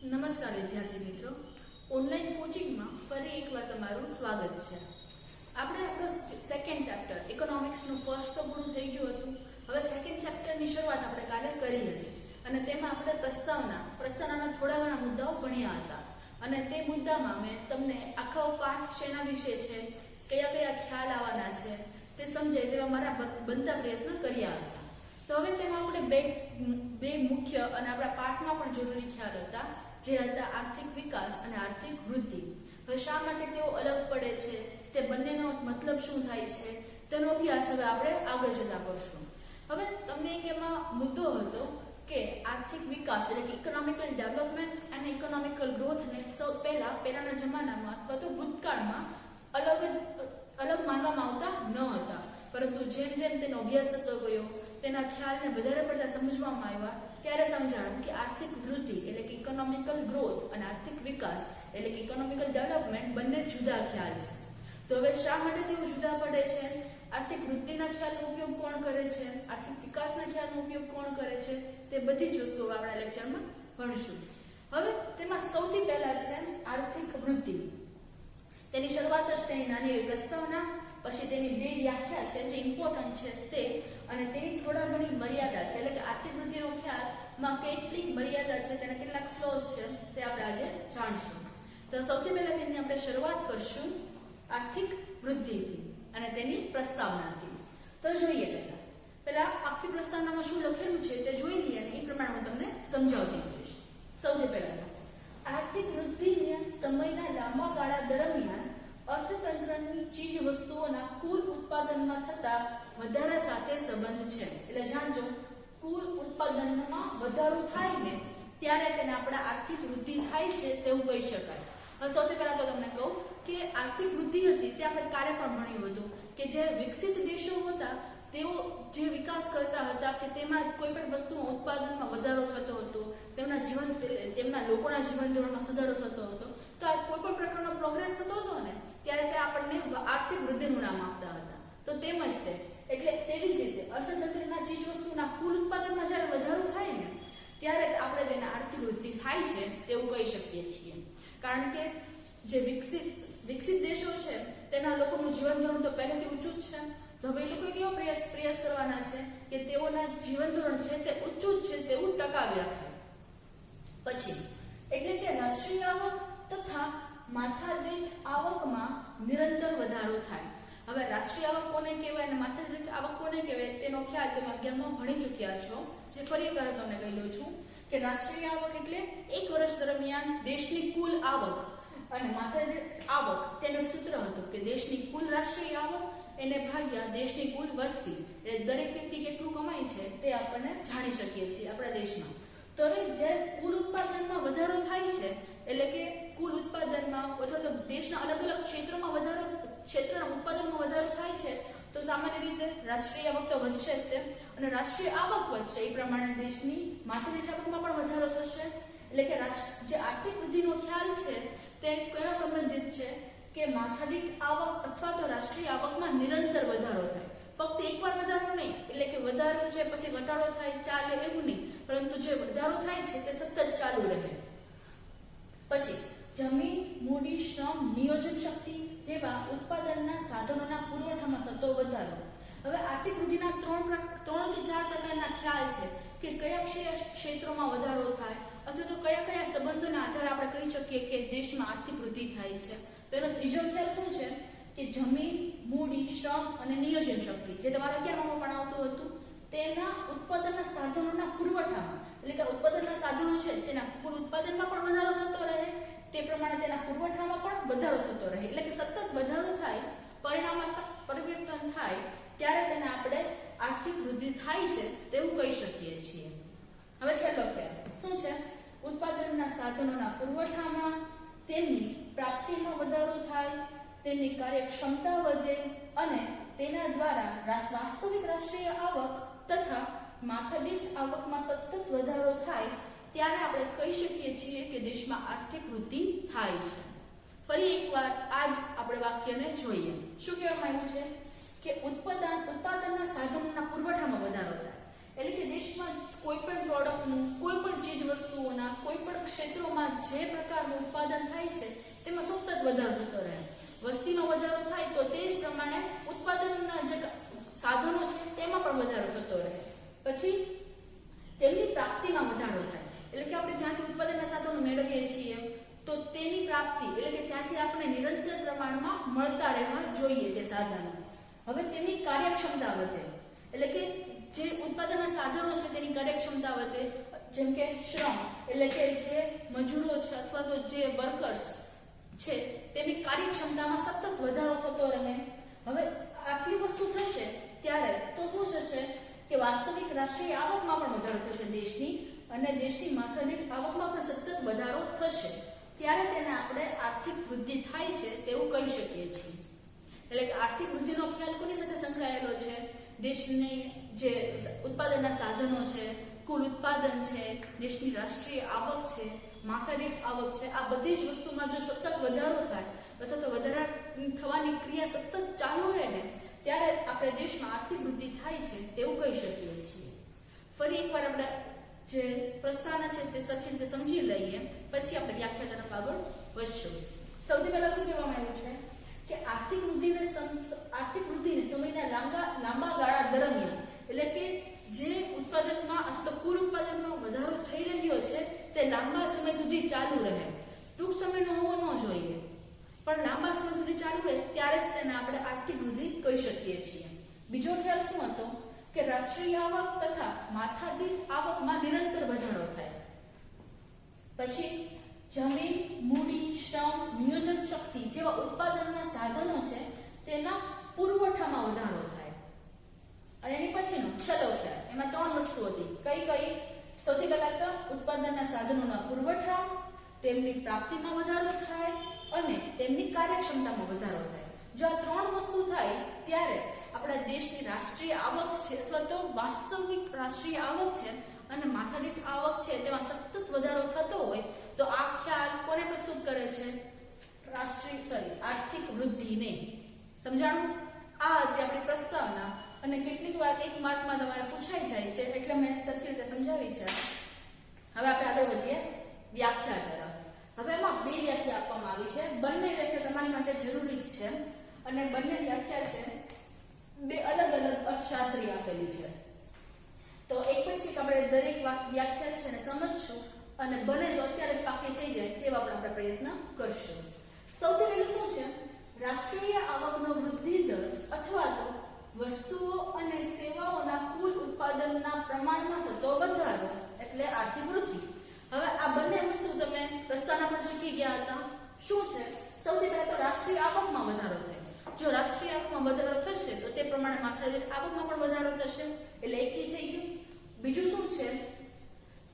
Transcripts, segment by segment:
નમસ્કાર વિદ્યાર્થી મિત્રો, ઓનલાઈન કોચિંગમાં ફરી એકવાર તમારું સ્વાગત છે. આપણે આપણો સેકન્ડ ચેપ્ટર ઇકોનોમિક્સનું ફર્સ્ટ તો પૂરું થઈ ગયું હતું. હવે સેકન્ડ ચેપ્ટરની શરૂઆત આપણે કાલે કરી હતી અને તેમાં આપણે પ્રસ્તાવનાના થોડા ઘણા મુદ્દાઓ ભણ્યા હતા અને તે મુદ્દામાં મેં તમને આખો પાઠ શેના વિશે છે, કયા કયા ખ્યાલ આવવાના છે તે સમજાય તેવા મારા બનતા પ્રયત્ન કર્યા હતા. તો હવે તેમાં આપણે બે મુખ્ય અને આપણા પાઠમાં પણ જરૂરી ખ્યાલ હતા, જે હતા આર્થિક વિકાસ અને આર્થિક વૃદ્ધિ. હવે શા માટે તેઓ અલગ પડે છે, તે બંનેનો મતલબ શું થાય છે, તેનો અભ્યાસ હવે આપણે આગળ જતા કરશું. હવે તમને એક એમાં મુદ્દો હતો કે આર્થિક વિકાસ એટલે કે ઇકોનોમિકલ ડેવલપમેન્ટ અને ઇકોનોમિકલ ગ્રોથને પહેલાના જમાનામાં અથવા તો ભૂતકાળમાં અલગ માનવામાં આવતા ન હતા, પરંતુ જેમ જેમ તેનો અભ્યાસ થતો ગયો, તેના ખ્યાલને વધારે પડતા સમજવામાં આવ્યા, ત્યારે સમજાયું કે આર્થિક વૃદ્ધિ એટલે કે ઇકોનોમિકલ ગ્રોથ અને આર્થિક વિકાસ એટલે કે ઇકોનોમિકલ ડેવલપમેન્ટ બંને જુદા ખ્યાલ છે. તો હવે શા માટે તેઓ જુદા પડે છે, આર્થિક વૃદ્ધિના ખ્યાલનો ઉપયોગ કોણ કરે છે, આર્થિક વિકાસના ખ્યાલનો ઉપયોગ કોણ કરે છે, તે બધી જ વસ્તુઓ આપણા લેક્ચરમાં ભણીશું. હવે તેમાં સૌથી પહેલા છે આર્થિક વૃદ્ધિ. તેની શરૂઆત જ તેની નાની એવી પ્રસ્તાવના, પછી તેની બે વ્યાખ્યા છે જે ઇમ્પોર્ટન્ટ છે તે, અને તેની થોડા ઘણી મર્યાદા છે. એટલે કે આર્થિક વૃદ્ધિનો ખ્યાલમાં કેટલીક મર્યાદા છે, તેના કેટલાક ફ્લોઝ છે, તે આપણે આજે જાણશું. તો સૌથી પહેલા તેની આપણે શરૂઆત કરશું આર્થિક વૃદ્ધિથી અને તેની પ્રસ્તાવનાથી. તો જોઈએ પહેલા આખી પ્રસ્તાવનામાં શું લખેલું છે તે જોઈ લઈએ અને એ પ્રમાણે હું તમને સમજાવતી જઈશ. સૌથી પહેલા આર્થિક વૃદ્ધિને સમયના લાંબા ગાળા દરમિયાન અર્થતંત્રની ચીજ વસ્તુઓના કુલ ઉત્પાદનમાં થતા વધારા સાથે સંબંધ છે. એટલે જાણજો, કુલ ઉત્પાદનમાં વધારો થાય ને ત્યારે તેને આપણે આર્થિક વૃદ્ધિ થાય છે તેવું કહી શકાય. હવે સૌથી પહેલા તો તમને કહું કે આર્થિક વૃદ્ધિ હતી તે આપણે કાલે પણ ભણ્યું હતું કે જે વિકસિત દેશો હતા તેઓ જે વિકાસ કરતા હતા કે તેમાં કોઈ પણ વસ્તુના ઉત્પાદનમાં વધારો થતો હતો, તેમના લોકોના જીવન ધોરણમાં સુધારો થતો હતો. તો આ કોઈ પણ પ્રકારનો પ્રોગ્રેસ થતો હતો ને ત્યારે તે આપણને આર્થિક વૃદ્ધિનું નામ આપતા હતા. તો તેમ જ તે એટલે તેવી જ રીતે અર્થતંત્રના ચીજ વસ્તુના કુલ ઉત્પાદનમાં જ્યારે વધારો થાય ને ત્યારે આપણે તેને આર્થિક વૃદ્ધિ થાય છે તેવું કહી શકીએ છીએ. કારણ કે જે વિકસિત દેશો છે તેના લોકોનું જીવન ધોરણ તો પહેલેથી ઊંચું જ છે. તો હવે એ લોકો કેવો પ્રયાસ કરવાના છે કે તેઓના જીવન ધોરણ છે તે ઊંચું જ છે તેવું ટકાવી રાખે. પછી એટલે કે રાષ્ટ્રીય આવક તથા માથાદીઠ આવકમાં નિરંતર વધારો થાય. હવે રાષ્ટ્રીય આવક કોને કહેવાય અને માથાદીઠ આવક કોને કહેવાય તેનો ખ્યાલ તમે 11માં ભણી ચૂક્યા છો. જે ફરી એકવાર તમને કહી દઉં છું કે રાષ્ટ્રીય આવક એટલે એક વર્ષ દરમિયાન દેશની કુલ આવક, અને માથાદીઠ આવક તેનું સૂત્ર હતું કે દેશની કુલ રાષ્ટ્રીય આવક એને ભાગ્યા દેશની કુલ વસ્તી. એટલે દરેક વ્યક્તિ કેટલું કમાય છે તે આપણને જાણી શકીએ છીએ આપણા દેશમાં. તો હવે જે કુલ ઉત્પાદનમાં વધારો થાય છે એટલે કે કુલ ઉત્પાદનમાં અથવા તો દેશના અલગ અલગ ક્ષેત્રના ઉત્પાદનમાં વધારો થાય છે તો સામાન્ય રીતે રાષ્ટ્રીય આવક તો વધશે જ તે, અને રાષ્ટ્રીય આવક વધશે એ પ્રમાણે દેશની માથાદીઠ આવકમાં પણ વધારો થશે. એટલે કે જે આર્થિક વૃદ્ધિનો ખ્યાલ છે તે કયા સંબંધિત છે કે માથાદીઠ આવક અથવા તો રાષ્ટ્રીય આવકમાં નિરંતર વધારો થાય. ફક્ત એકવાર વધારો નહીં, એટલે કે વધારો છે પછી ઘટાડો થાય ચાલે એવું નહીં, પરંતુ જે વધારો થાય છે તે સતત ચાલુ રહે. પછી જમીન, મૂડી, શ્રમ, નિયોજન શક્તિ જેવા ઉત્પાદનના સાધનોના પુરવઠામાં થતો વધારો. હવે આર્થિક વૃદ્ધિના 3 થી 4 પ્રકારના ખ્યાલ છે કે કયા ક્ષેત્રોમાં વધારો થાય અથવા તો કયા કયા સંબંધોના આધારે આપણે કહી શકીએ કે દેશમાં આર્થિક વૃદ્ધિ થાય છે. તો એનો ત્રીજો ખ્યાલ શું છે કે જમીન, મૂડી, શ્રમ અને નિયોજન શક્તિ, જે તમારા 11માં પણ આવતું હતું. તેના ઉત્પાદનના સાધનોના પુરવઠામાં, એટલે કે ઉત્પાદનના સાધનો છે તેના કુલ ઉત્પાદનમાં પણ વધારો થતો રહે, તે પ્રમાણે તેના પુરવઠામાં પણ વધારો થતો રહે. એટલે કે સતત વધારો થાય, પરિણામાત્મક પરિવર્તન થાય ત્યારે તેને આપણે આર્થિક વૃદ્ધિ થાય છે તેવું કહી શકીએ છીએ. હવે છેલ્લો ખ્યાલ શું છે? ઉત્પાદનના સાધનોના પુરવઠામાં તેમની પ્રાપ્તિમાં વધારો થાય, તેમની કાર્યક્ષમતા વધે અને તેના દ્વારા વાસ્તવિક રાષ્ટ્રીય આવક તથા માથાદીઠ આવકમાં સતત વધારો થાય ત્યારે આપણે કહી શકીએ છીએ કે દેશમાં આર્થિક વૃદ્ધિ થાય છે. ફરી એકવાર આ જ આપણે વાક્યને જોઈએ. શું કહેવામાં આવ્યું છે કે ઉત્પાદનના સાધનોના પુરવઠામાં વધારો થાય, એટલે કે દેશમાં કોઈ પણ પ્રોડક્ટનું, કોઈ પણ ચીજ વસ્તુઓના કોઈ પણ ક્ષેત્રોમાં જે પ્રકારનું ઉત્પાદન થાય છે તેમાં સતત વધારો થતો રહે. વસ્તીમાં વધારો થાય તો તે જ પ્રમાણે ઉત્પાદનના જે સાધનો છે તેમાં પણ વધારો થતો રહે. પછી તેમની પ્રાપ્તિમાં વધારો થાય, એટલે કે આપણે જ્યાંથી ઉત્પાદનના સાધનો મેળવીએ છીએ તો તેની પ્રાપ્તિ એટલે કે ત્યાંથી આપણે નિરંતર પ્રમાણમાં મળતા રહેવા જોઈએ તે સાધનો. હવે તેની કાર્યક્ષમતા વધે, એટલે કે જે ઉત્પાદનના સાધનો છે તેની કાર્યક્ષમતા વધે, જેમ કે શ્રમ એટલે કે જે મજૂરો છે અથવા તો જે વર્કર્સ છે તેની કાર્યક્ષમતામાં સતત વધારો થતો રહે. હવે આટલી વસ્તુ થશે ત્યારે તો શું થશે કે વાસ્તવિક રાષ્ટ્રીય આવકમાં પણ વધારો થશે દેશની, અને દેશની માથાદીઠ આવકમાં પણ સતત વધારો થશે. ત્યારે તેને આપણે આર્થિક વૃદ્ધિ થાય છે તેવું કહી શકીએ છીએ. એટલે કે આર્થિક વૃદ્ધિનો ખ્યાલ કોની સાથે સંકળાયેલો છે? દેશની જે ઉત્પાદનના સાધનો છે, કુલ ઉત્પાદન છે, દેશની રાષ્ટ્રીય આવક છે, માથાદીઠ આવક છે, આ બધી જ વસ્તુમાં જો સતત વધારો થાય અથવા તો વધારા થવાની ક્રિયા સતત ચાલુ રહે ને ત્યારે આપણે દેશમાં આર્થિક વૃદ્ધિ થાય છે તેવું કહી શકીએ છીએ. ફરી એકવાર આપણે જે પ્રસ્તાવના છે તે સરખી રીતે સમજી લઈએ, પછી આપણે વ્યાખ્યા તરફ આગળ વધશું. સૌથી પહેલા શું કહેવામાં આવ્યું છે કે આર્થિક વૃદ્ધિને સમયના લાંબા ગાળા દરમિયાન, એટલે કે જે ઉત્પાદનમાં અથવા તો કુલ ઉત્પાદનમાં વધારો થઈ રહ્યો છે તે લાંબા સમય સુધી ચાલુ રહે. ટૂંક સમયનો હોવો ન જોઈએ, પણ લાંબા સમય સુધી ચાલુ રહે ત્યારે જ તેને આપણે આર્થિક વૃદ્ધિ કહી શકીએ છીએ. બીજો ખ્યાલ શું હતો કે રાષ્ટ્રીય આવક તથા માથાદીઠ આવકમાં નિરંતર વધારો થાય. પછી જમીન, મૂડી, શ્રમ, નિયોજન શક્તિ જેવા ઉત્પાદનના સાધનો છે તેના પુરવઠામાં વધારો થાય. અને એની પછીનો છેલ્લો ખ્યાલ, એમાં 3 વસ્તુ હતી. કઈ? સૌથી પહેલા તો ઉત્પાદનના સાધનોના પુરવઠા, તેમની પ્રાપ્તિમાં વધારો થાય અને તેમની કાર્યક્ષમતામાં વધારો થાય. જો આ 3 વસ્તુ થાય ત્યારે આપણા દેશની રાષ્ટ્રીય આવક છે અથવા તો વાસ્તવિક રાષ્ટ્રીય આવક છે અને માથાદીઠ આવક છે તેમાં સતત વધારો થતો હોય તો આ ખ્યાલ કોને પ્રસ્તુત કરે છે? આર્થિક વૃદ્ધિને. સમજાણું? આ હતી આપણી પ્રસ્તાવના, અને કેટલીક વાર 1 માર્કમાં તમારે પૂછાઈ જાય છે એટલે મેં સરખી રીતે સમજાવી છે. હવે આપણે આગળ વધીએ વ્યાખ્યા તરફ. હવે એમાં 2 વ્યાખ્યા આપવામાં આવી છે. બંને વ્યાખ્યા તમારી માટે જરૂરી જ છે, અને બંને વ્યાખ્યા છે 2 અલગ અલગ અર્થશાસ્ત્રી આપેલી છે. તો એક પછી આપણે દરેક વ્યાખ્યા છે ને સમજશું, અને બને તો અત્યારે જ પાકી થઈ જાય તેવા પણ આપણે પ્રયત્ન કરશું. સૌથી પહેલું શું છે? રાષ્ટ્રીય આવકનો વૃદ્ધિ દર અથવા તો વસ્તુઓ અને સેવાઓના કુલ ઉત્પાદનના પ્રમાણમાં થતો વધારો એટલે આર્થિક વૃદ્ધિ. હવે આ બંને વસ્તુ તમે પ્રસ્તાવના પર શીખી ગયા હતા. શું છે? સૌથી પહેલા તો રાષ્ટ્રીય આવકમાં વધારો થાય. જો રાષ્ટ્રીય આવકમાં વધારો થશે તો તે પ્રમાણે માથાદીઠ આવકમાં પણ વધારો થશે, એટલે એકી થઈ ગયું. બીજું શું છે?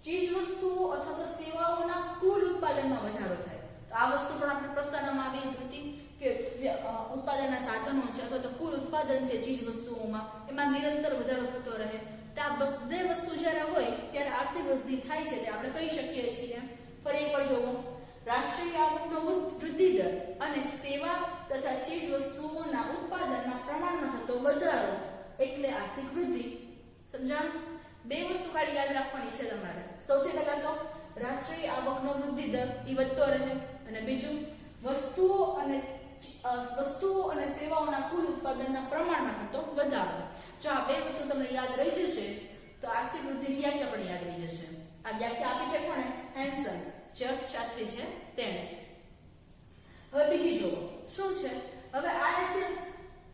ચીજ વસ્તુઓ અથવા તો સેવાઓના કુલ ઉત્પાદનમાં વધારો થાય. તો આ વસ્તુ પણ આપણે પ્રસ્તાવનામાં આવી હતી કે જે ઉત્પાદનના સાધનો છે અથવા તો કુલ ઉત્પાદન છે ચીજ વસ્તુઓમાં, એમાં નિરંતર વધારો થતો રહે. તો આ બધી વસ્તુ જ્યારે હોય ત્યારે આર્થિક વૃદ્ધિ થાય છે તે આપણે કહી શકીએ છીએ. ફરી એકવાર જોવો, રાષ્ટ્રીય આવકનો વૃદ્ધિ દર અને સેવા તથા ચીજ વસ્તુઓના ઉત્પાદનના પ્રમાણમાં થતો વધારો એટલે આર્થિક વૃદ્ધિ. સમજાણું? 2 વસ્તુ ખાલી યાદ રાખવાની છે તમારે. સૌથી પહેલા તો રાષ્ટ્રીય આવકનો વૃદ્ધિ દર એ વધતો રહે, અને બીજું વસ્તુઓ અને સેવાઓના કુલ ઉત્પાદનના પ્રમાણમાં થતો વધારો. જો આ 2 વસ્તુ તમને યાદ રહી જશે તો આર્થિક વૃદ્ધિની વ્યાખ્યા પણ યાદ રહી જશે. આ વ્યાખ્યા આપી છે કોણે? હેન્સન, જે અર્થશાસ્ત્રી છે તેણે. હવે બીજી જોવો શું છે? હવે આ જે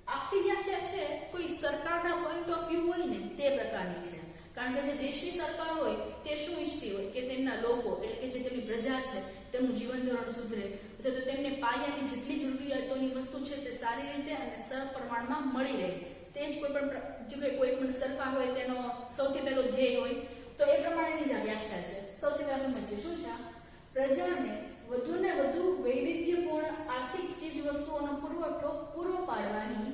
આખી વ્યાખ્યા છે કોઈ સરકારના પોઈન્ટ ઓફ વ્યૂ હોય ને તે પ્રકારની છે. કારણ કે જે દેશની સરકાર હોય તે શું ઈચ્છતી હોય કે તેમના લોકો એટલે કે જે તેમની પ્રજા છે તેમનું જીવન ધોરણ સુધરે, અથવા તો તેમને પાયાની જેટલી જરૂરિયાતોની વસ્તુ છે તે સારી રીતે અને સપ્રમાણમાં મળી રહે. તે જ કોઈ પણ સરકાર હોય તેનો સૌથી પહેલો ધ્યેય હોય. તો એ પ્રમાણેની જ આ વ્યાખ્યા છે. સૌથી પહેલા સમજીએ શું છે? પ્રજાને વધુને વધુ વૈવિધ્યપૂર્ણ આર્થિક ચીજ વસ્તુઓનો પુરવઠો પૂરો પાડવાની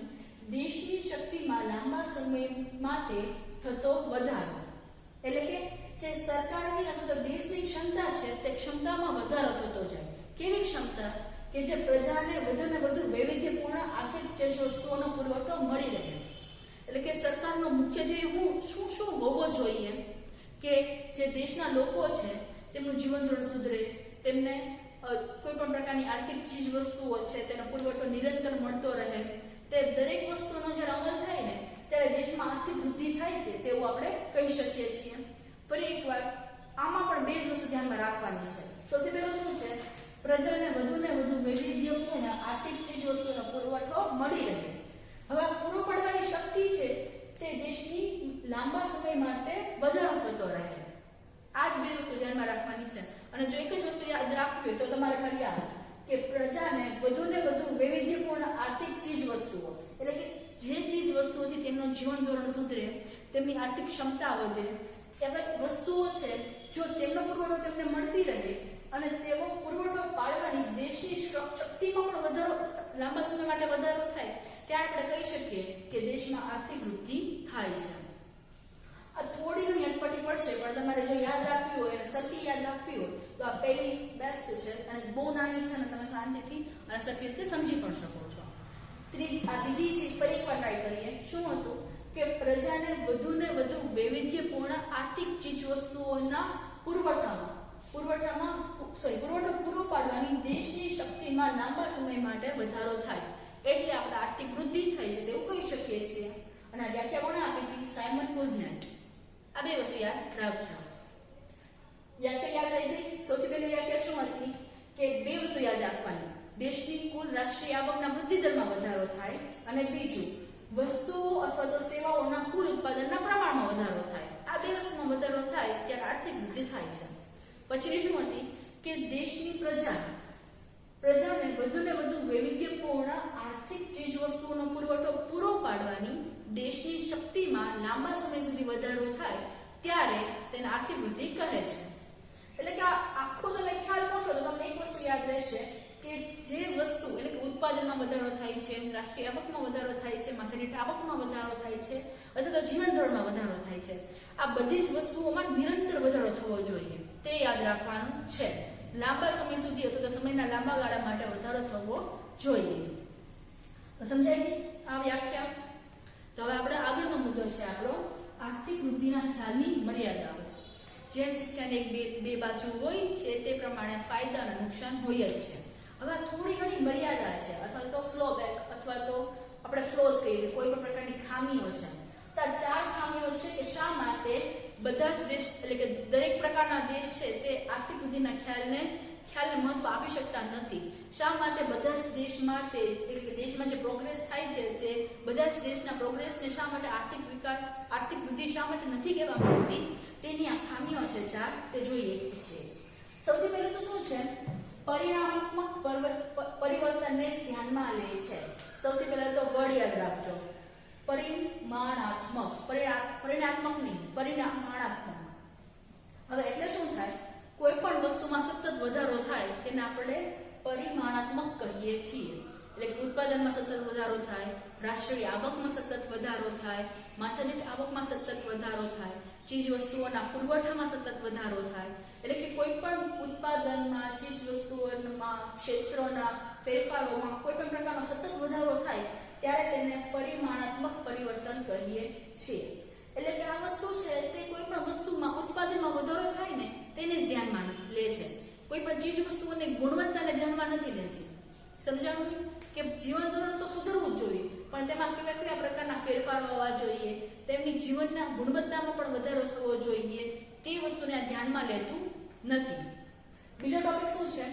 દેશની શક્તિમાં લાંબા સમય માટે થતો વધારો. એટલે કે જે સરકારની અથવા તો દેશની ક્ષમતા છે તે ક્ષમતામાં વધારો થતો જાય. કેવી ક્ષમતા? કે જે પ્રજાને વધુને વધુ વૈવિધ્યપૂર્ણ આર્થિક ચીજ વસ્તુઓનો પુરવઠો મળી રહે. એટલે કે સરકારનો મુખ્ય ધ્યેય શું હોવો જોઈએ કે જે દેશના લોકો છે તેમનું જીવન ધોરણ સુધરે, તેમને કોઈ પણ પ્રકારની આર્થિક ચીજ વસ્તુઓ છે તેનો પુરવઠો નિરંતર મળતો રહે, તે દરેક વસ્તુનો જ્યારે અમલ થાય ને ત્યારે દેશમાં આર્થિક વૃદ્ધિ થાય છે તેવું આપણે કહી શકીએ છીએ. ફરી એકવાર આમાં પણ બે જ વસ્તુ ધ્યાનમાં રાખવાની છે. સૌથી પહેલું શું છે? પ્રજાને વધુને વધુ વૈવિધ્યપૂર્ણ આર્થિક ચીજ વસ્તુનો પુરવઠો મળી રહે. હવે આ પૂરો પાડવાની શક્તિ છે તે દેશની લાંબા સમય માટે વધારો થતો રહે. આ જ બે વસ્તુ ધ્યાનમાં રાખવાની છે. અને જો એક જ વસ્તુ યાદ રાખવી હોય તો તમારે ખાલી આ કે પ્રજાને વધુને વધુ વૈવિધ્યપૂર્ણ આર્થિક ચીજ વસ્તુઓ, એટલે કે જે ચીજ વસ્તુઓથી તેમનું જીવન ધોરણ સુધરે, તેમની આર્થિક ક્ષમતા વધે, એવા વસ્તુઓ છે જો તેમનો પુરવઠો તેમને મળતી રહે અને તેવો પુરવઠો પાડવાની દેશની શક્તિમાં પણ વધારો, લાંબા સમય માટે વધારો થાય, ત્યારે આપણે કહી શકીએ કે દેશમાં આર્થિક વૃદ્ધિ થાય છે. આ થોડી ઘણી અટપટી પડશે પણ તમારે જો યાદ રાખવી હોય અને સરખી યાદ રાખવી હોય તો આ પહેલી બેસ્ટ છે અને બહુ નાની છે અને તમે શાંતિથી અને સરખી રીતે સમજી પણ શકો છો. આ બીજી છે, ફરી એકવાર ટ્રાય કરીએ. શું હતું કે પ્રજાને વધુને વધુ વૈવિધ્યપૂર્ણ આર્થિક ચીજ વસ્તુઓના પુરવઠો પૂરો પાડવાની દેશની શક્તિમાં લાંબા સમય માટે વધારો થાય, એટલે આપણે આર્થિક વૃદ્ધિ થાય છે તેવું કહી શકીએ છીએ. અને આ વ્યાખ્યા કોણે આપી હતી? સાયમન કુઝનેટ. આ બે વસ્તુ યાદ રાખજો. વ્યાખ્યા યાદ રહી ગઈ. સૌથી પહેલી વ્યાખ્યા શું હતી કે બે વસ્તુ યાદ રાખવાની: દેશની કુલ રાષ્ટ્રીય આવકના વૃદ્ધિ દરમાં વધારો થાય, અને બીજું વસ્તુઓ અથવા તો સેવાઓના કુલ ઉત્પાદનના પ્રમાણમાં વધારો થાય. આ બે વસ્તુમાં વધારો થાય ત્યારે આર્થિક વૃદ્ધિ થાય છે. પછી બીજું હતી કે દેશની પ્રજાને વધુને વધુ વૈવિધ્યપૂર્ણ આર્થિક ચીજ વસ્તુઓનો પુરવઠો પૂરો પાડવાની દેશની શક્તિમાં લાંબા સમય સુધી વધારો થાય ત્યારે તેને આર્થિક વૃદ્ધિ કહે છે. એટલે કે આખો તમે ખ્યાલ પહોંચો તો તમને એક વસ્તુ યાદ રહેશે કે જે વસ્તુ, એટલે કે ઉત્પાદનમાં વધારો થાય છે, રાષ્ટ્રીય આવકમાં વધારો થાય છે, માથાદીઠ આવકમાં વધારો થાય છે, અથવા તો જીવન ધોરણમાં વધારો થાય છે, આ બધી જ વસ્તુઓમાં નિરંતર વધારો થવો જોઈએ તે યાદ રાખવાનું છે. લાંબા સમય સુધી અથવા તો સમયના લાંબા ગાળા માટે વધારો થવો જોઈએ. સમજાય ગઈ આ વ્યાખ્યા? તો હવે આપણે આગળનો મુદ્દો છે આપણો આર્થિક વૃદ્ધિના ખ્યાલની મર્યાદાઓ. જેમ સિક્કાની બે બાજુ હોય છે તે પ્રમાણે ફાયદા અને નુકસાન હોય જ છે. હવે થોડી ઘણી મર્યાદા છે અથવા તો ફ્લોબેક અથવા તો આપણે ફ્લોઝ કહીએ, કોઈ પણ પ્રકારની ખામીઓ છે. તો ચાર ખામીઓ છે કે શા માટે બધા જ દેશ, એટલે કે દરેક પ્રકારના દેશ છે તે આર્થિક વૃદ્ધિના ખ્યાલને મહત્વ આપી શકતા નથી. શા માટે બધા જ દેશ માટે, એટલે કે દેશમાં જે પ્રોગ્રેસ થાય છે તે બધા જ દેશના પ્રોગ્રેસને શા માટે આર્થિક વૃદ્ધિ શા માટે નથી કહેવામાં આવતી, તેની આ ખામીઓ છે ચાર, તે જોઈએ છે. સૌથી પહેલું તો શું છે? પરિણામાત્મક પરિવર્તનને ધ્યાનમાં લે છે. સૌથી પહેલા તો વર્ડ યાદ રાખજો: પરિણાત્મક નહીં, પરિમાણાત્મક. હવે એટલે શું થાય? કોઈ પણ વસ્તુમાં સતત વધારો થાય તેને આપણે પરિમાણાત્મક કહીએ છીએ. એટલે કે ઉત્પાદનમાં સતત વધારો થાય, રાષ્ટ્રીય આવકમાં સતત વધારો થાય, માથાદીઠ આવકમાં સતત વધારો થાય, ચીજ વસ્તુઓના પુરવઠામાં સતત વધારો થાય. એટલે કે કોઈ પણ ઉત્પાદનમાં, ચીજ વસ્તુઓમાં, ક્ષેત્રોના ફેરફારોમાં કોઈ પણ પ્રકારનો સતત વધારો થાય ત્યારે તેને પરિમાણાત્મક પરિવર્તન કહીએ છીએ. એટલે કે આ વસ્તુ છે તે કોઈ પણ વસ્તુમાં ઉત્પાદનમાં વધારો થાય ને તેને જ ધ્યાનમાં લે છે. કોઈ પણ ચીજ વસ્તુઓની ગુણવત્તાને ધ્યાનમાં નથી લેતી. સમજાણું કે જીવન ધોરણ તો સુધરવું જ જોઈએ પણ તેમાં કેવા પ્રકારના ફેરફારો આવવા જોઈએ, તેમની જીવનના ગુણવત્તામાં પણ વધારો થવો જોઈએ, તે વસ્તુને આ ધ્યાનમાં લેતું નથી. બીજો ટોપિક શું છે?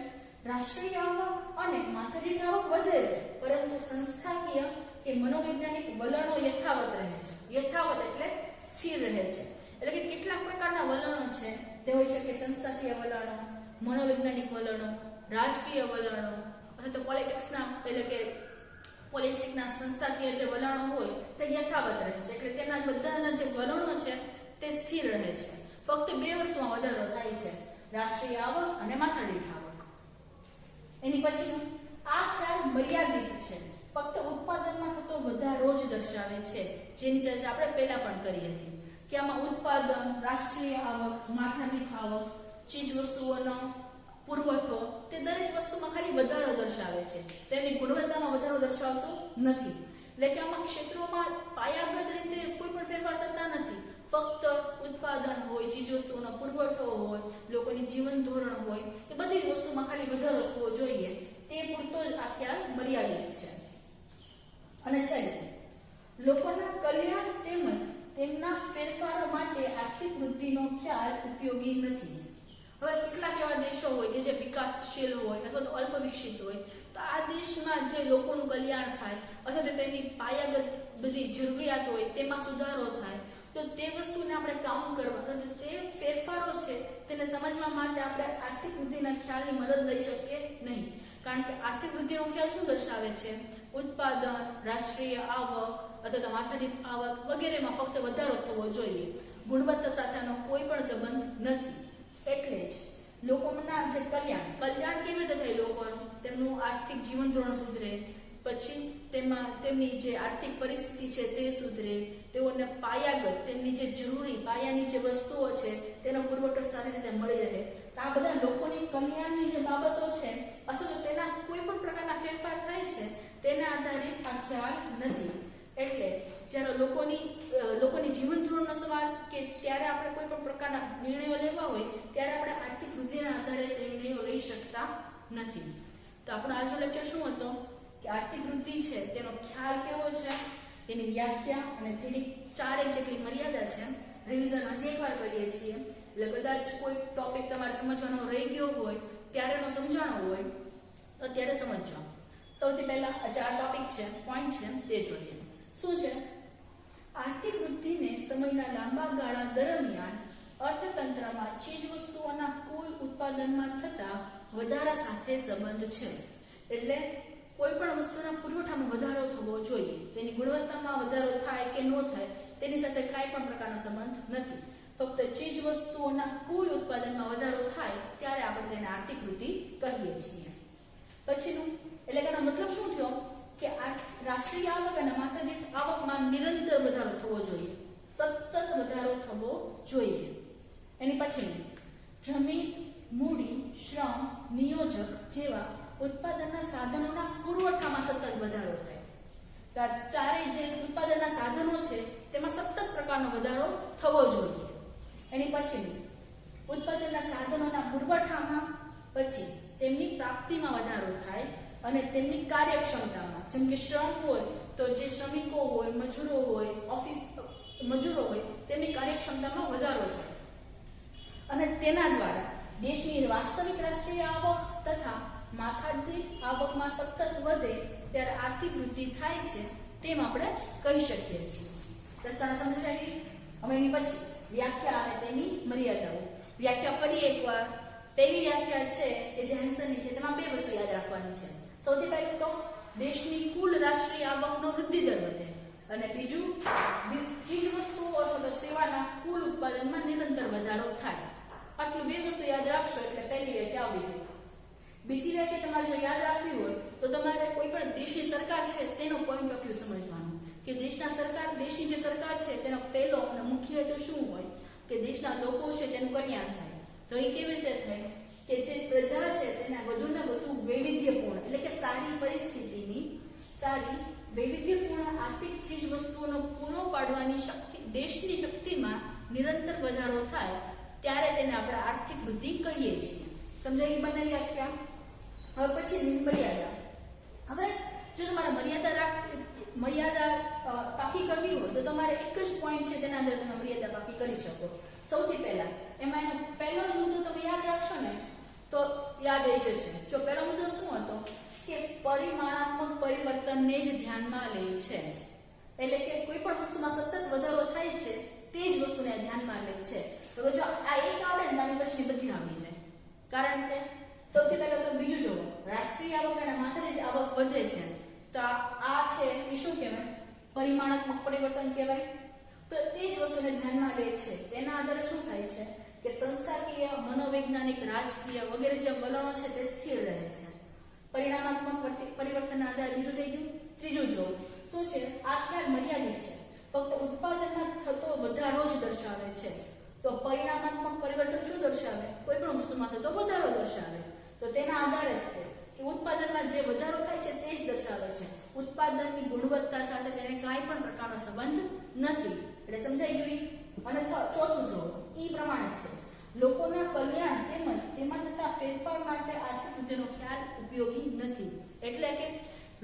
રાષ્ટ્રીય આવક અને માથાદીઠ આવક વધે છે પરંતુ સંસ્થાકીય કે મનોવૈજ્ઞાનિક વલણો યથાવત રહે છે. યથાવત એટલે સ્થિર રહે છે. એટલે કે કેટલાક પ્રકારના વલણો છે તે હોઈ શકે સંસ્થાકીય વલણો, મનોવૈજ્ઞાનિક વલણો, રાજકીય વલણો અથવા તો પોલિટિક્સના, એટલે કે પોલિટિક્સના સંસ્થાકીય જે વલણો હોય તે યથાવત રહે છે. એટલે તેના બધાના જે વલણો છે તે સ્થિર રહે છે. ફક્ત બે વસ્તુમાં વધારો થાય છે: રાષ્ટ્રીય આવક અને માથાદીઠ આવક. એની પછી આ ખ્યાલ મર્યાદિત છે, ફક્ત ઉત્પાદનમાં થતો વધારો જ દર્શાવે છે, જેની ચર્ચા આપણે પહેલા પણ કરી હતી કે આમાં ઉત્પાદન, રાષ્ટ્રીય આવક, માથાદીઠ આવક, ચીજ વસ્તુઓનો પુરવઠો તે દરેક વસ્તુમાં ખાલી વધારો દર્શાવે છે, તેની ગુણવત્તામાં વધારો દર્શાવતો નથી. એટલે કે આમાં ક્ષેત્રોમાં પાયાગત રીતે કોઈ પણ ફેરફાર થતા નથી, ફક્ત ઉત્પાદન હોય, ચીજવસ્તુઓનો પુરવઠો હોય, લોકોની જીવન ધોરણ હોય, એ બધી જ વસ્તુમાં ખાલી વધારો થવો જોઈએ તે પૂરતો જ આ ખ્યાલ મર્યાદિત છે. અને છેલ્લે લોકોના કલ્યાણ તેમજ તેમના ફેરફારો માટે આર્થિક વૃદ્ધિનો ખ્યાલ ઉપયોગી નથી. હવે કેટલાક એવા દેશો હોય કે જે વિકાસશીલ હોય અથવા તો અલ્પ વિકસિત હોય, તો આ દેશમાં જે લોકોનું કલ્યાણ થાય અથવા તો તેમની પાયાગત બધી જરૂરિયાત હોય તેમાં સુધારો થાય, તો તે વસ્તુને આપણે કાઉન્ટ કરવા અથવા તે ફેરફારો છે તેને સમજવા માટે આપણે આર્થિક વૃદ્ધિના ખ્યાલની મદદ લઈ શકીએ નહીં. કારણ કે આર્થિક વૃદ્ધિનો ખ્યાલ શું દર્શાવે છે? ઉત્પાદન, રાષ્ટ્રીય આવક અથવા તો માથાદીઠ આવક વગેરેમાં ફક્ત વધારો થવો જોઈએ, ગુણવત્તા સાથેનો કોઈ પણ સંબંધ નથી. એટલે જ લોકોના જે કલ્યાણ કેવી રીતે થાય લોકોનું? તેમનું આર્થિક જીવન ધોરણ સુધરે, પછી તેમની જે આર્થિક પરિસ્થિતિ છે તે સુધરે, તેઓને પાયાગત તેમની જે જરૂરી પાયાની જે વસ્તુઓ છે તેનો પુરવઠો સારી રીતે મળી રહે. આ બધા લોકોની કલ્યાણની જે બાબતો છે અથવા તો તેના કોઈ પણ પ્રકારના ફેરફાર થાય છે તેના આધારે આ ખ્યાલ નથી. એટલે જ્યારે લોકોની જીવન ધોરણનો સવાલ કે ત્યારે આપણે કોઈ પણ પ્રકારના નિર્ણયો લેવા હોય ત્યારે આપણે આર્થિક વૃદ્ધિના આધારે નિર્ણયો લઈ શકતા નથી. તો આપણો આજનો લેક્ચર શું હતો કે આર્થિક વૃદ્ધિ છે તેનો ખ્યાલ કેવો છે, તેની વ્યાખ્યા અને તેની 4 જેટલી મર્યાદા છે. રિવિઝન હજી એકવાર કરીએ છીએ એટલે કદાચ કોઈ ટોપિક તમારે સમજવાનો રહી ગયો હોય ત્યારેનો સમજાણો હોય તો ત્યારે સમજજો. સૌથી પહેલા આ 4 ટોપિક છે, પોઈન્ટ છે તે જોઈએ. શું છે? આર્થિક વૃદ્ધિને સમયના લાંબા ગાળા દરમિયાન અર્થતંત્રમાં ચીજવસ્તુઓના કુલ ઉત્પાદનમાં થતા વધારા સાથે સંબંધ છે. એટલે કોઈ પણ વસ્તુના પુરવઠામાં વધારો થવો જોઈએ, તેની ગુણવત્તામાં વધારો થાય કે ન થાય તેની સાથે કાંઈ પણ પ્રકારનો સંબંધ નથી. ફક્ત ચીજવસ્તુઓના કુલ ઉત્પાદનમાં વધારો થાય ત્યારે આપણે તેને આર્થિક વૃદ્ધિ કહીએ છીએ. પછીનું એટલે કે એનો મતલબ શું થયો કે રાષ્ટ્રીય આવક અને માથાદીઠ આવકમાં નિરંતર વધારો થવો જોઈએ, સતત વધારો થવો જોઈએ. એની પછી જમીન, મૂડી, શ્રમ, નિયોજક જેવા ઉત્પાદનના સાધનોના પુરવઠામાં સતત વધારો થાય. તો આ ચારેય જે ઉત્પાદનના સાધનો છે તેમાં સતત પ્રકારનો વધારો થવો જોઈએ. એની પછી ઉત્પાદનના સાધનોના પુરવઠામાં, પછી તેમની પ્રાપ્તિમાં વધારો થાય અને તેમની કાર્યક્ષમતામાં, જેમ કે શ્રમ હોય તો જે શ્રમિકો હોય, મજૂરો હોય, ઓફિસ મજૂરો હોય તેમની કાર્યક્ષમતામાં વધારો થાય અને તેના દ્વારા દેશની વાસ્તવિક રાષ્ટ્રીય આવક તથા માથાદીઠ આવકમાં સતત વધે ત્યારે આર્થિક વૃદ્ધિ થાય છે તેમ આપણે કહી શકીએ છીએ. રસ્તાના સમજાઈ ગઈ. હવે એની પછી વ્યાખ્યા અને તેની મર્યાદાઓ. વ્યાખ્યા ફરી એકવાર. પહેલી વ્યાખ્યા છે કે જે હેન્સનની છે તેમાં 2 વસ્તુ યાદ રાખવાની છે. સૌથી પહેલું તો દેશની કુલ રાષ્ટ્રીય આવકનો વૃદ્ધિ દર વધે અને બીજું ચીજવસ્તુઓ અથવા તો સેવાના કુલ ઉત્પાદનમાં નિરંતર વધારો થાય. આટલું 2 વસ્તુ યાદ રાખશો એટલે પહેલી વ્યાખ્યા આવી ગઈ. બીજી વ્યાખ્યા તમારે જો યાદ રાખવી હોય તો તમારે કોઈ પણ દેશની સરકાર છે તેનો પોઈન્ટ ઓફ વ્યૂ સમજવાનો કે દેશની જે સરકાર છે તેનો પહેલો અને મુખ્ય હેતુ શું હોય કે દેશના લોકો છે તેનું કલ્યાણ થાય. તો એ કેવી રીતે થાય કે જે પ્રજા છે તેના વધુને વધુ વૈવિધ્યપૂર્ણ એટલે કે સારી પરિસ્થિતિની, સારી વૈવિધ્યપૂર્ણ આર્થિક ચીજ વસ્તુઓનો પૂરો પાડવાની શક્તિ, દેશની શક્તિમાં નિરંતર વધારો થાય ત્યારે તેને આપણે આર્થિક વૃદ્ધિ કહીએ છીએ. સમજાઈ બંને વ્યાખ્યા. હવે પછી મર્યાદા. હવે જો તમારે મર્યાદા પાકી કરવી હોય તો તમારે એક જ પોઈન્ટ છે તેના અંદર તમે મર્યાદા પાકી કરી શકો. સૌથી પહેલા એમાં એનો પહેલો જ મુદ્દો તમે યાદ રાખશો ને તો યાદ રહી જશે. જો પહેલો મુદ્દો શું હતો કે પરિમાણાત્મક પરિવર્તનને જ ધ્યાનમાં લે છે. એટલે કે કોઈ પણ વસ્તુમાં સતત વધારો થાય છે તે જ વસ્તુને ધ્યાનમાં લે છે. તો જો આ એક આવડે ને તમે પછી બધી આવડી જાય. કારણ કે સૌથી પહેલા તો બીજું જોવો, રાષ્ટ્રીય આવક અને માથાદીઠ આવક વધે છે તો આ છે એ શું કહેવાય? પરિમાણાત્મક પરિવર્તન કહેવાય. તો તે જ વસ્તુને ધ્યાનમાં લે છે. તેના આધારે શું થાય છે કે સંસ્થાકીય, મનોવૈજ્ઞાનિક, રાજકીય વગેરે જે વલણો છે તે સ્થિર રહે છે. પરિણામાત્મક પરિવર્તનના આધારે બીજું થઈ ગયું. ત્રીજું જો શું છે? આ ખ્યાલ મર્યાદિત છે, ફક્ત ઉત્પાદનમાં થતો વધારો જ દર્શાવે છે. તો પરિણામાત્મક પરિવર્તન શું દર્શાવે? કોઈ પણ વસ્તુમાં થતો વધારો દર્શાવે. તો તેના આધારે કે ઉત્પાદનમાં જે વધારો થાય છે તે જ દર્શાવે છે. ઉત્પાદનની ગુણવત્તા સાથે તેને કાંઈ પણ પ્રકારનો સંબંધ નથી. એટલે સમજાઈ ગયું. અને ચોથું જો ઈ પ્રમાણે છે લોકોના કલ્યાણ તેમજ તેમાં થતા ફેરફાર માટે આર્થિક વૃદ્ધિનો ખ્યાલ ઉપયોગી નથી. એટલે કે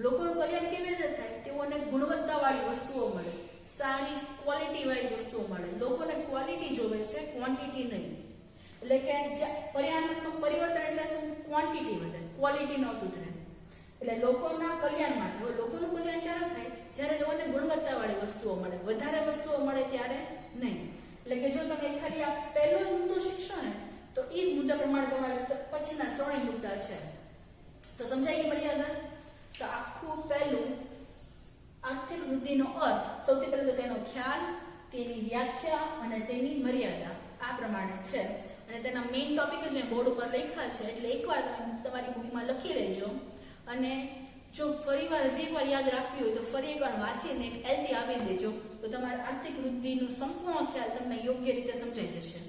લોકોનું કલ્યાણ કેવી રીતે થાય? તેઓને ગુણવત્તાવાળી વસ્તુઓ મળે, સારી ક્વોલિટી વાઇઝ વસ્તુઓ મળે. લોકોને ક્વોલિટી જોવે છે, ક્વોન્ટિટી નહીં. એટલે કે પરિણામાત્મક પરિવર્તન એટલે શું? ક્વોન્ટિટી વધે, ક્વોલિટી ન સુધરે. એટલે લોકોના કલ્યાણ માટે. હવે લોકોનું કલ્યાણ ક્યારે થાય? જ્યારે લોકોને ગુણવત્તાવાળી વસ્તુઓ મળે, વધારે વસ્તુઓ મળે ત્યારે નહીં. એટલે કે જો તમે ખાલી આ પહેલો જ મુદ્દો શીખશો ને તો એ જ મુદ્દા પ્રમાણે તમારે પછીના ત્રણેય મુદ્દા છે. તો સમજાય ગઈ મર્યાદા? તો આખું પહેલું આર્થિક વૃદ્ધિનો અર્થ, સૌથી પહેલા તો તેનો ખ્યાલ, તેની વ્યાખ્યા અને તેની મર્યાદા આ પ્રમાણે છે. અને તેના મેઇન ટોપિક જ મેં બોર્ડ ઉપર લખ્યા છે, એટલે એકવાર તમે તમારી બુકમાં લખી લેજો. અને જો ફરીવાર હજી એકવાર યાદ રાખવી હોય તો ફરી એકવાર વાંચીને એક એલટી આપી દેજો, તો તમારા આર્થિક વૃદ્ધિનો સંપૂર્ણ ખ્યાલ તમને યોગ્ય રીતે સમજાઈ જશે.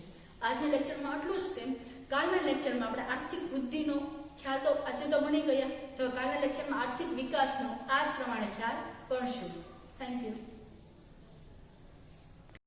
આજના લેક્ચરમાં આટલું જ તેમ. કાલના લેક્ચરમાં આપણે આર્થિક વૃદ્ધિનો ખ્યાલ તો આજે તો ભણી ગયા, તો કાલના લેક્ચરમાં આર્થિક વિકાસનો આ જ પ્રમાણે ખ્યાલ ભણશું. Thank you.